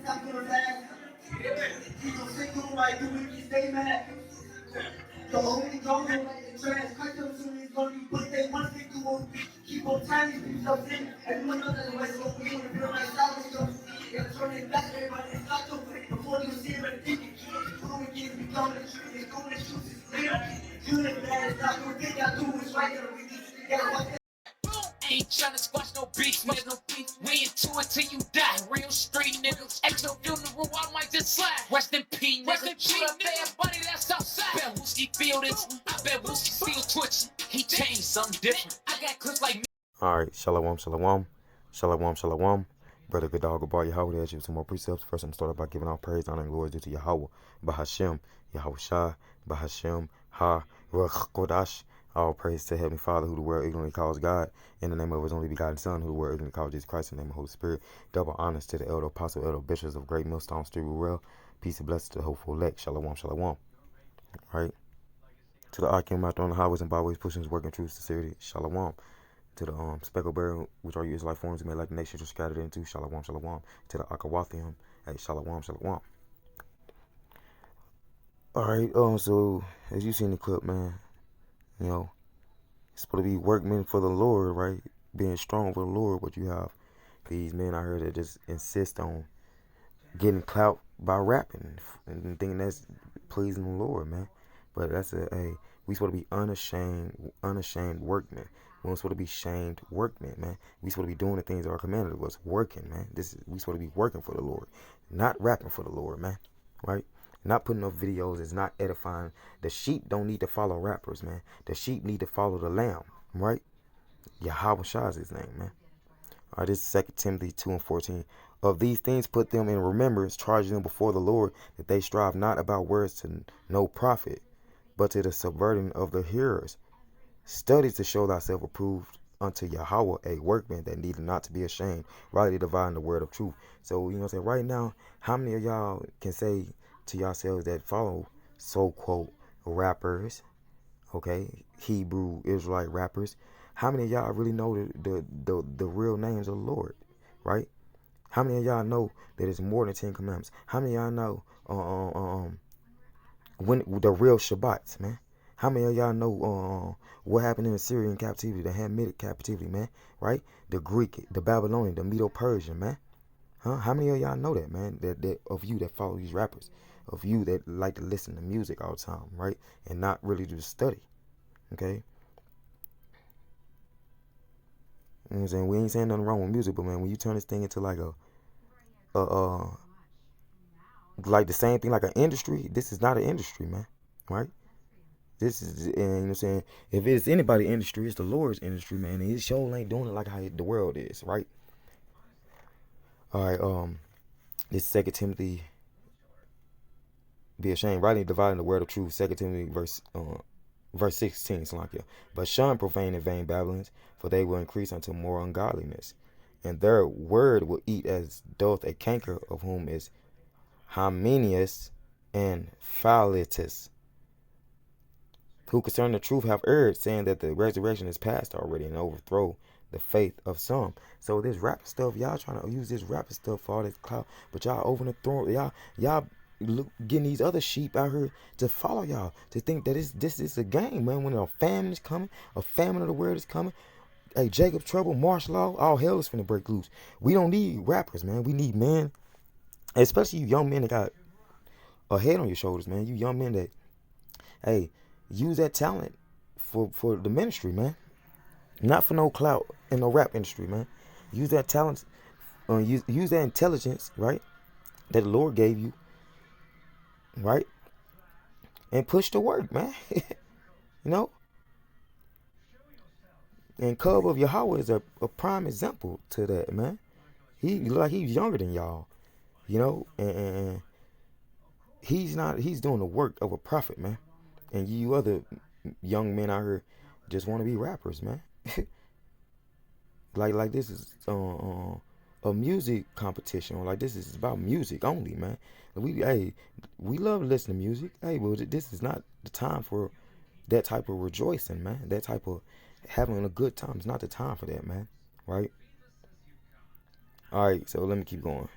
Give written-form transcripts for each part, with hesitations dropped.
The only goal in trash, cut them soon is gonna be put they once they do what keep on timing themselves in. Everyone knows that the West Coast we wanna feel like South Coast. Gotta turn it back, everybody is not to win. Before you see it, but think it can't. Prove it can't become the truth. It's going to choose it's real. Good and bad, it's not what they gotta do is right. Gotta watch that. Ain't tryna squash no beef, man, no beef. We into it till you die. Real street niggas. Ain't no funeral, I might just slide. Rest in peace, nigga. Rest in peace, bad buddy, that's outside. Bet Wooski feel this. I bet Wooski still twitching. He changed something different. I got clips like me. Alright, shalom, shalom. Shalom, shalom. Brother Good Dog about Yahweh, as you some more precepts. First, I'm started by giving all praise, honor, and glory due to Yahweh, Bahashem, Yahweh Shah, Bahashem, Ha, Ruach Kodash. All praise to Heavenly Father, who the world ignorantly calls God, in the name of His only begotten Son, who the world ignorantly calls Jesus Christ, in the name of the Holy Spirit. Double honors to the elder apostle, elder bishops of Great Millstone Street, Rural. Peace and blessings to the hopeful elect. Shalom, shalom. Right? To the Akim out there on the highways and byways, pushing His work in truth, sincerity. Shalom. To the speckled bearer, which are you Israelite forms made like the nations are scattered into. Shalom, shalom. To the Akawathium, hey, shalom, shalom. Alright, so as you seen the clip, man, you know, it's supposed to be workmen for the Lord, right? Being strong for the Lord, but you have these men out here that just insist on getting clout by rapping and thinking that's pleasing the Lord, man. But that's we supposed to be unashamed workmen. We don't supposed to be shamed workmen, man. We supposed to be doing the things that are commanded of us, working, man. We supposed to be working for the Lord, not rapping for the Lord, man. Right? Not putting up videos is not edifying. The sheep don't need to follow rappers, man. The sheep need to follow the lamb, right? Yahweh Shah is his name, man. All right, this is 2 Timothy 2:14. Of these things put them in remembrance, charging them before the Lord, that they strive not about words to no profit, but to the subverting of the hearers. Study to show thyself approved unto Yahweh, a workman that needed not to be ashamed, rightly dividing the word of truth. So, you know what I'm saying? Right now, how many of y'all can say to yourselves that follow so-called rappers, okay, Hebrew Israelite rappers, how many of y'all really know the real names of the Lord, right? How many of y'all know that it's more than 10 commandments? How many of y'all know when the real Shabbats, man? How many of y'all know what happened in the Syrian captivity, the Hamitic captivity, man? Right? The Greek, the Babylonian, the Medo-Persian, man. Huh? How many of y'all know that, man? That of you that follow these rappers, of you that like to listen to music all the time, right? And not really do study, okay? You know what I'm saying? We ain't saying nothing wrong with music, but man, when you turn this thing into like like the same thing like an industry, this is not an industry, man, right? This is, and you know what I'm saying, if it's anybody's industry, it's the Lord's industry, man, and his show ain't doing it like how the world is, right? All right, this 2 Timothy, be ashamed, rightly dividing the word of truth, 2 Timothy verse 16, Salakia. But shun profane and vain babblings, for they will increase unto more ungodliness, and their word will eat as doth a canker, of whom is Hymenaeus and Philetus, who concerning the truth have erred, saying that the resurrection is past already, and overthrow the faith of some. So this rap stuff, y'all trying to use this rap stuff for all this clout, but y'all overthrow, y'all getting these other sheep out here to follow y'all, to think that this is a game, man. When a famine is coming, a famine of the world is coming, hey, Jacob's trouble, martial law, all hell is finna break loose. We don't need rappers, man. We need men, especially you young men that got a head on your shoulders, man. You young men that, hey, use that talent for the ministry, man. Not for no clout in no rap industry, man. Use that talent, use that intelligence, right, that the Lord gave you, right, and push to work, man. You know? And Cub of Yahweh is a prime example to that, man. He look like he's younger than y'all, you know, and he's doing the work of a prophet, man. And you other young men out here just want to be rappers, man. like this is a music competition, or like this is about music only, man. We love listening to music, but this is not the time for that type of rejoicing, man. That type of having a good time. It's not the time for that, man. Right? All right, so let me keep going.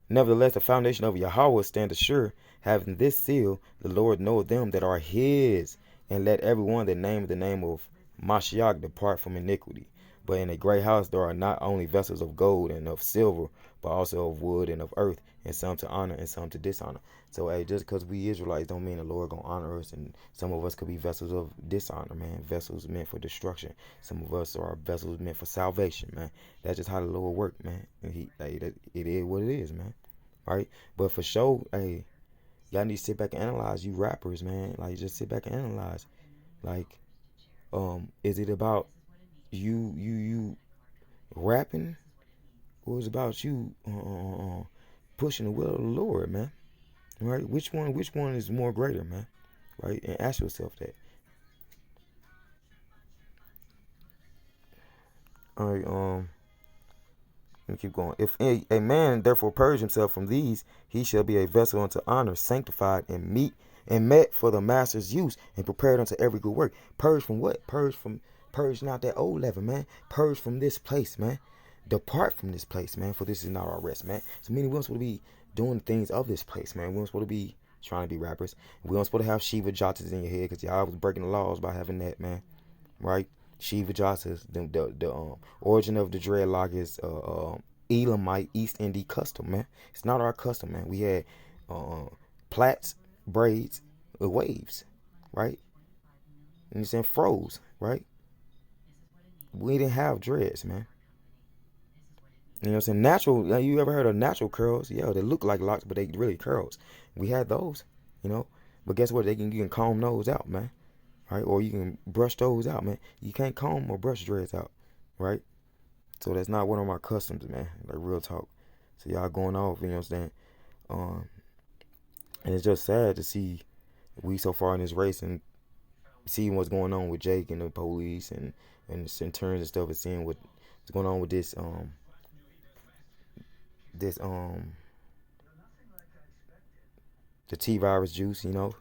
Nevertheless, the foundation of Yahweh standeth sure, having this seal, the Lord knoweth them that are his, and let everyone that nameth the name of Mashiach depart from iniquity. But in a great house there are not only vessels of gold and of silver, but also of wood and of earth, and some to honor and some to dishonor. So, hey, just because we Israelites don't mean the Lord gonna honor us, and some of us could be vessels of dishonor, man. Vessels meant for destruction. Some of us are vessels meant for salvation, man. That's just how the Lord work, man. And it is what it is, man. Right? But for sure, hey, y'all need to sit back and analyze, you rappers, man. Like, just sit back and analyze. Like, is it about you rapping, or is it about you pushing the will of the Lord, man? Right? Which one is more greater, man? Right? And ask yourself that. All right, let me keep going. If a man therefore purge himself from these, he shall be a vessel unto honor, sanctified and meet and met for the master's use, and prepared unto every good work. Purge from what? Purge not that old leaven, man. Purge from this place, man. Depart from this place, man, for this is not our rest, man. So meaning we don't supposed to be doing things of this place, man. We don't supposed to be trying to be rappers. We don't supposed to have Shiva Jotas in your head, because y'all was breaking the laws by having that, man. Right? Shiva Jotas, the origin of the dreadlock is Elamite East Indie custom, man. It's not our custom, man. We had plaits, braids, waves, right? And you saying froze, right? We didn't have dreads, man. You know what I'm saying? Natural, you ever heard of natural curls? Yeah, they look like locks, but they really curls. We had those, you know. But guess what? You can comb those out, man. Right? Or you can brush those out, man. You can't comb or brush dreads out, right? So that's not one of my customs, man. Like, real talk. So y'all going off, you know what I'm saying? And it's just sad to see we so far in this race and seeing what's going on with Jake and the police and the interns and stuff, and seeing what's going on with this the T virus juice, you know.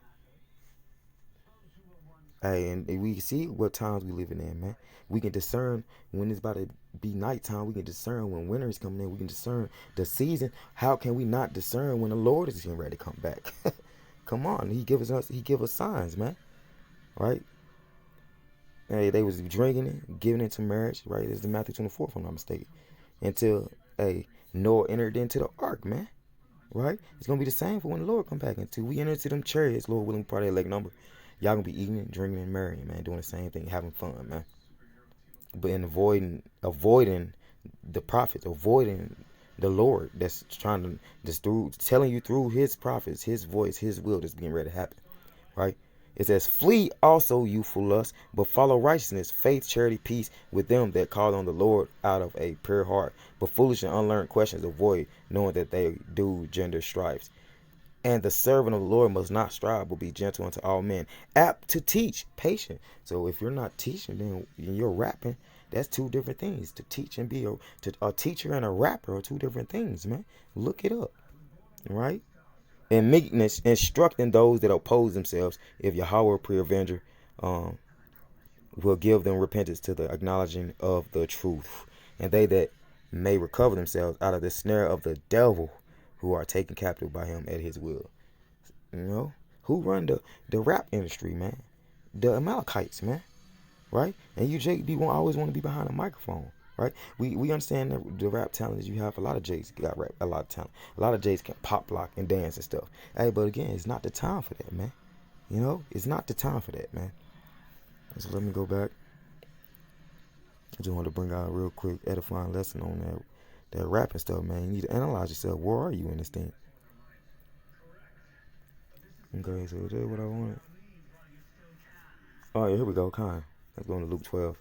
Hey, and we see what times we living in, man. We can discern when it's about to be nighttime. We can discern when winter is coming in. We can discern the season. How can we not discern when the Lord is getting ready to come back? Come on, He give us signs, man. Right? Hey, they was drinking it, giving it to marriage. Right? It's the Matthew 24, if I'm not mistaken. Until Noah entered into the ark, man. Right? It's gonna be the same for when the Lord come back. Until we enter into them chariots, Lord willing, part of that leg number. Y'all gonna be eating, drinking, and marrying, man, doing the same thing, having fun, man. But in avoiding the prophets, avoiding the Lord, that's trying to just through telling you through His prophets, His voice, His will, that's being ready to happen, right? It says, "Flee also youthful lust, but follow righteousness, faith, charity, peace with them that call on the Lord out of a pure heart. But foolish and unlearned questions avoid, knowing that they do gender strifes. And the servant of the Lord must not strive, but be gentle unto all men, apt to teach, patient." So if you're not teaching, then you're rapping. That's two different things. To teach and be a teacher and a rapper are two different things, man. Look it up, right? And meekness, instructing those that oppose themselves, if Yahweh pre-avenger will give them repentance to the acknowledging of the truth, and they that may recover themselves out of the snare of the devil, who are taken captive by him at his will. You know, who run the rap industry, man? The Amalekites, man. Right? And you, Jake, always want to be behind a microphone, right? We understand the rap talent that you have. A lot of Jakes got rap, a lot of talent. A lot of Jakes can pop, lock, and dance and stuff. Hey, but again, it's not the time for that, man. You know, it's not the time for that, man. So let me go back. I just want to bring out a real quick edifying lesson on that rapping stuff, man. You need to analyze yourself. Where are you in this thing? Okay, so that's what I wanted. Oh, yeah, here we go. Kind. Let's go into Luke 12.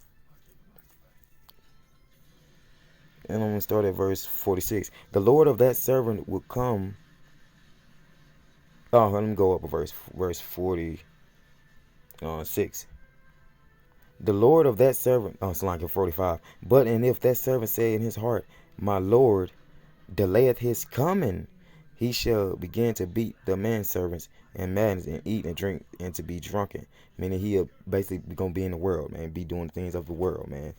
And I'm going to start at verse 46. The Lord of that servant will come. Oh, let me go up a verse 46. The Lord of that servant, it's like 45. But and if that servant say in his heart, my Lord delayeth his coming, he shall begin to beat the manservants and madness and eat and drink and to be drunken. Meaning he'll basically gonna be in the world, man, be doing things of the world, man.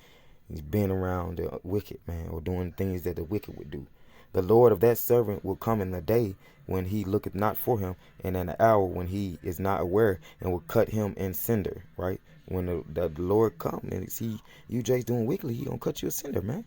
He's being around the wicked, man, or doing things that the wicked would do. The Lord of that servant will come in the day when he looketh not for him, and in the hour when he is not aware, and will cut him in cinder, right? When the Lord come and see you Jake's doing wickedly, he gonna cut you a cinder, man,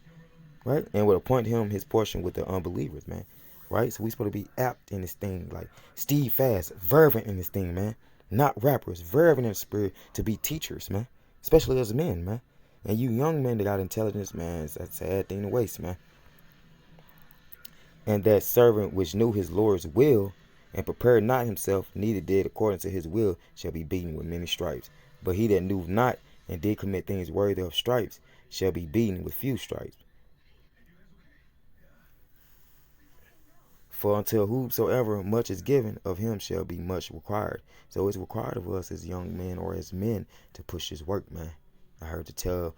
right? And will appoint him his portion with the unbelievers, man, right? So we supposed to be apt in this thing, like steadfast, fervent in this thing, man. Not rappers, fervent in the spirit to be teachers, man, especially as men, man. And you young men that got intelligence, man, it's a sad thing to waste, man. And that servant which knew his Lord's will, and prepared not himself, neither did according to his will, shall be beaten with many stripes. But he that knew not, and did commit things worthy of stripes, shall be beaten with few stripes. For until whosoever much is given, of him shall be much required. So it's required of us as young men or as men to push this work, man. I heard to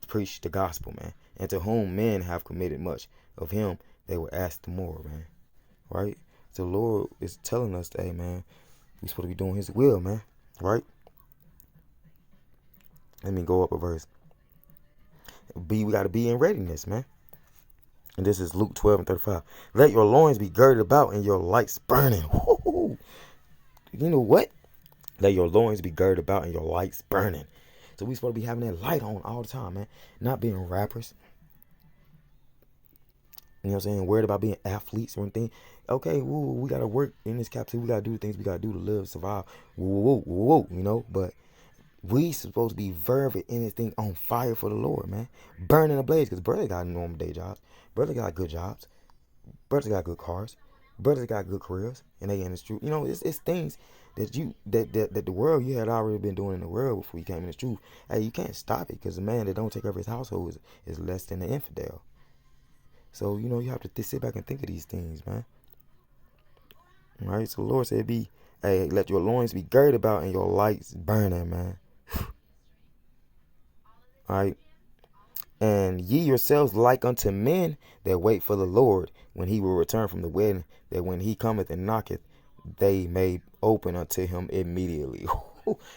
preach the gospel, man. And to whom men have committed much, of him they will ask the more, man. Right? So the Lord is telling us, hey, man, we supposed to be doing his will, man. Right? Let me go up a verse. We got to be in readiness, man. And this is Luke 12:35. Let your loins be girded about and your lights burning. Woo-hoo. You know what? Let your loins be girded about and your lights burning. So we supposed to be having that light on all the time, man. Not being rappers. You know what I'm saying? Worried about being athletes or anything. Okay, woo, we got to work in this captivity. We got to do the things we got to do to live, survive. Woo, woo, woo, you know? But we supposed to be fervent in this thing, on fire for the Lord, man. Burning ablaze, because brother got normal day jobs. Brother got good jobs. Brother got good cars. Brothers got good careers, and they in the truth. You know, it's things that the world, you had already been doing in the world before you came in the truth. Hey, you can't stop it, because a man that don't take care of his household is less than an infidel. So, you know, you have to sit back and think of these things, man. All right, so the Lord said, hey, let your loins be girded about and your lights burning, man. All right. And ye yourselves like unto men that wait for the Lord, when he will return from the wedding, that when he cometh and knocketh, they may open unto him immediately.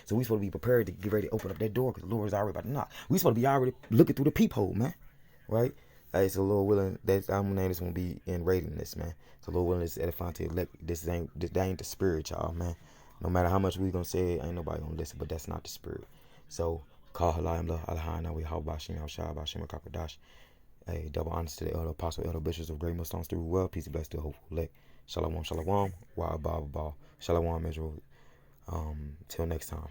So we supposed to be prepared to get ready to open up that door, because the Lord is already about to knock. We supposed to be already looking through the peephole, man. Right? Hey, so Lord willing, I'm gonna name this one be in readiness, man. So Lord willing, this is edifying to elect. This ain't the spirit, y'all, man. No matter how much we gonna say it, ain't nobody gonna listen, but that's not the spirit. So call halayim la alahana we how bashim how shah bashim kakadash. Hey, double honors to the elder apostle, elder bishops of great millstones through well, peace and blessed to hopeful elect. Shalom, shalom, wa abba, shalom, Israel. Till next time.